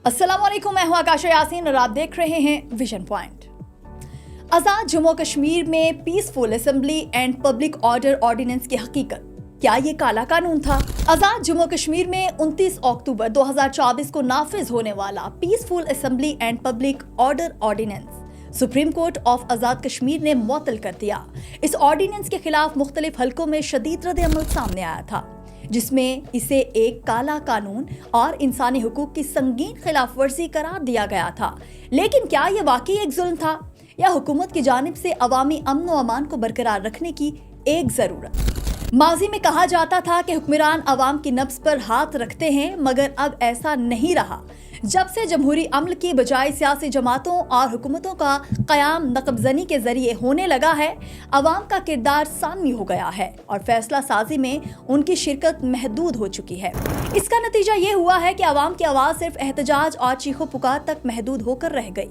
अस्सलाम वालेकुम, मैं हूं आकाशा यासीन और आप देख रहे हैं विजन पॉइंट। आज़ाद जम्मू कश्मीर में peaceful assembly and public order ordinance की हकीकत, क्या ये काला कानून था? आज़ाद जम्मू कश्मीर में 29 अक्टूबर 2024 को नाफिज होने वाला peaceful assembly and public order ordinance supreme court of Azad Kashmir ने मुअत्तल कर दिया। इस ऑर्डिनेंस के खिलाफ मुख्तलिफ हलकों में शदीद रद्द-ए-अमल सामने आया था, जिसमें इसे एक काला कानून और इंसानी हुकूक की संगीन खिलाफ वर्जी करार दिया गया था। लेकिन क्या ये वाकई एक जुल्म था या हुकूमत की जानिब से अवामी अमन व अमान को बरकरार रखने की एक जरूरत? माजी में कहा जाता था कि हुक्मरान अवाम की नब्ज पर हाथ रखते हैं, मगर अब ऐसा नहीं रहा। जब से जमहूरी अमल की बजाय सियासी जमातों और हुकूमतों का क़याम नक़बज़नी के जरिए होने लगा है, अवाम का किरदार सामने हो गया है और फैसला साजी में उनकी शिरकत महदूद हो चुकी है। इसका नतीजा ये हुआ है कि अवाम की आवाज़ सिर्फ एहतजाज और चीखो पुकार तक महदूद होकर रह गई।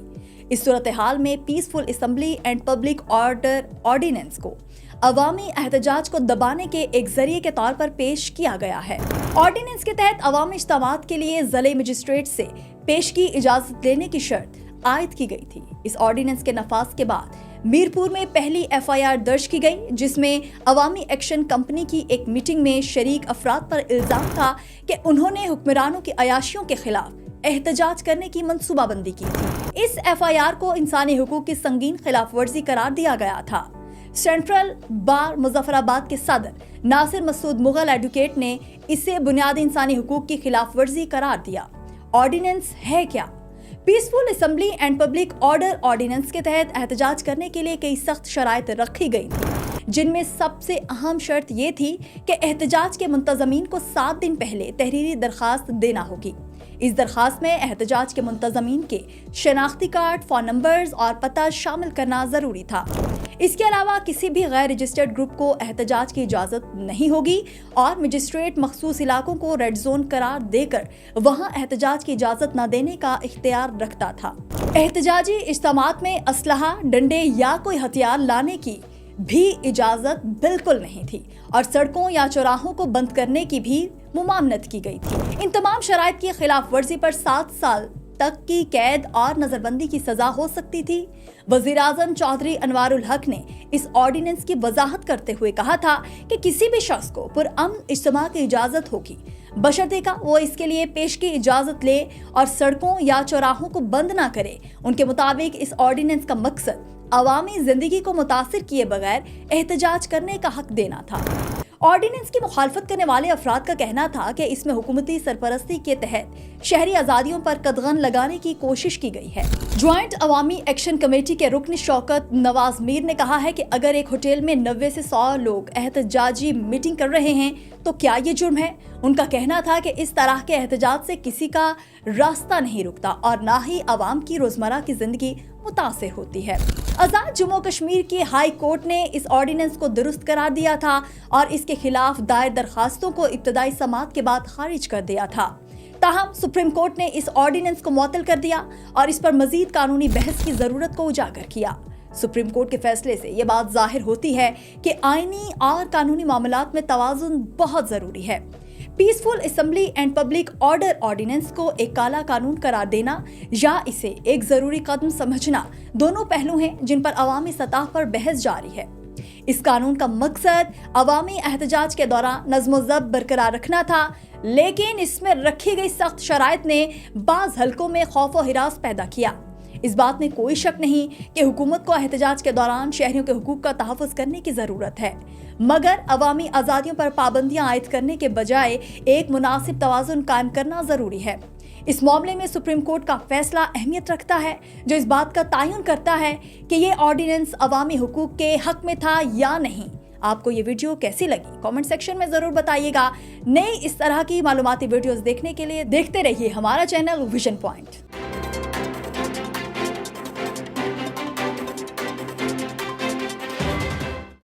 इस सूरत हाल में peaceful assembly and public order ordinance को अवामी एहतजाज को दबाने के एक जरिए के तौर पर पेश किया गया है। ऑर्डिनेंस के तहत अवामी इज्तिमात के लिए ज़िले मजिस्ट्रेट से पेश की इजाजत लेने की शर्त आयद की गई थी। इस ऑर्डिनेंस के नफाज के बाद मीरपुर में पहली FIR दर्ज की गई, जिसमें अवामी एक्शन कंपनी की एक मीटिंग में शरीक अफराद पर इल्जाम था कि उन्होंने हुक्मरानों की अयाशियों के खिलाफ एहतजाज करने की मंसूबाबंदी की थी। इस FIR को इंसानी हुकूक की संगीन खिलाफ वर्जी करार दिया गया था। सेंट्रल बार मुजफ्फराबाद के सदर नासिर मसूद मुगल एडवोकेट ने इसे बुनियादी इंसानी हुकूक की खिलाफ वर्जी करार दिया। ऑर्डिनेंस है क्या? Peaceful assembly and public order ordinance के तहत एहतजाज करने के लिए कई सख्त शराइत रखी गई थी, जिनमें सबसे अहम शर्त ये थी कि एहतजाज के मुंतजमीन को 7 दिन पहले तहरीरी दरखास्त देना होगी। इस दरखास्त में एहतजाज के मुंतजमीन के शनाख्ती कार्ड, फोन नंबर्स और पता शामिल करना जरूरी था। इसके अलावा किसी भी गैर रजिस्टर्ड ग्रुप को एहतजाज की इजाजत नहीं होगी और मजिस्ट्रेट मखसूस इलाकों को रेड जोन करार देकर वहां एहतजाज की इजाजत न देने का इख्तियार रखता था। एहतजाजी इज्तिमात में असलहा, डंडे या कोई हथियार लाने की भी इजाजत बिल्कुल नहीं थी और सड़कों या चौराहों को बंद करने की भी मुमामनत की गई थी। इन तमाम शराइत की खिलाफ वर्जी पर 7 साल तक की कैद और नजरबंदी की सजा हो सकती थी। वजीर आजम चौधरी अनवारुल हक ने इस ऑर्डिनेंस की वजाहत करते हुए कहा था कि किसी भी शख्स को पुरअमन इज्तिमा की इजाजत होगी, बशर्ते का वो इसके लिए पेश की इजाजत ले और सड़कों या चौराहों को बंद ना करे। उनके मुताबिक इस ऑर्डिनेंस का मकसद अवामी जिंदगी को मुतासिर किए बगैर एहतजाज करने का हक देना था। ऑर्डिनेंस की मुखालफत करने वाले अफराद का कहना था कि इसमें हुकूमती सरपरस्ती के तहत शहरी आज़ादियों पर कदगन लगाने की कोशिश की गई है। ज्वाइंट अवामी एक्शन कमेटी के रुकन शौकत नवाज मीर ने कहा है कि अगर एक होटल में 90 से 100 लोग एहतजाजी मीटिंग कर रहे हैं तो क्या ये जुर्म है? उनका कहना था कि इस तरह के एहतजाज से किसी का रास्ता नहीं रुकता और ना ही अवाम की रोजमर्रा की जिंदगी मुतासिर होती है। आज़ाद जम्मू कश्मीर की हाई कोर्ट ने इस ऑर्डिनेंस को दुरुस्त करार दिया था और इसके खिलाफ दायर दरखास्तों को इब्तदाई समाअत के बाद खारिज कर दिया था। ताहम सुप्रीम कोर्ट ने इस ऑर्डिनेंस को मुअत्तल कर दिया और इस पर मजीद कानूनी बहस की जरूरत को उजागर किया। सुप्रीम कोर्ट के फैसले से ये बात जाहिर होती है कि आईनी और कानूनी मामलात में तवाज़ुन बहुत जरूरी है। Peaceful assembly and public order ordinance को एक काला कानून करार देना या इसे एक जरूरी कदम समझना दोनों पहलू हैं जिन पर अवामी सतह पर बहस जारी है। इस कानून का मकसद अवामी एहतजाज के दौरान नज़्म-ओ-ज़ब्त बरकरार रखना था, लेकिन इसमें रखी गई सख्त शराइत ने बाज़ हलकों में खौफ व हिरास पैदा किया। इस बात में कोई शक नहीं कि हुकूमत को एहतजाज के दौरान शहरियों के हुकूक का तहफ़्फ़ुज़ करने की ज़रूरत है, मगर अवामी आज़ादियों पर पाबंदियां आयद करने के बजाय एक मुनासिब तवाज़ुन कायम करना ज़रूरी है। इस मामले में सुप्रीम कोर्ट का फैसला अहमियत रखता है, जो इस बात का तयन करता है कि ये ऑर्डिनेंस अवामी हुकूक के हक में था या नहीं। आपको ये वीडियो कैसी लगी? कमेंट सेक्शन में ज़रूर बताइएगा। नई इस तरह की मालूमाती वीडियोस देखने के लिए देखते रहिए हमारा चैनल विजन पॉइंट।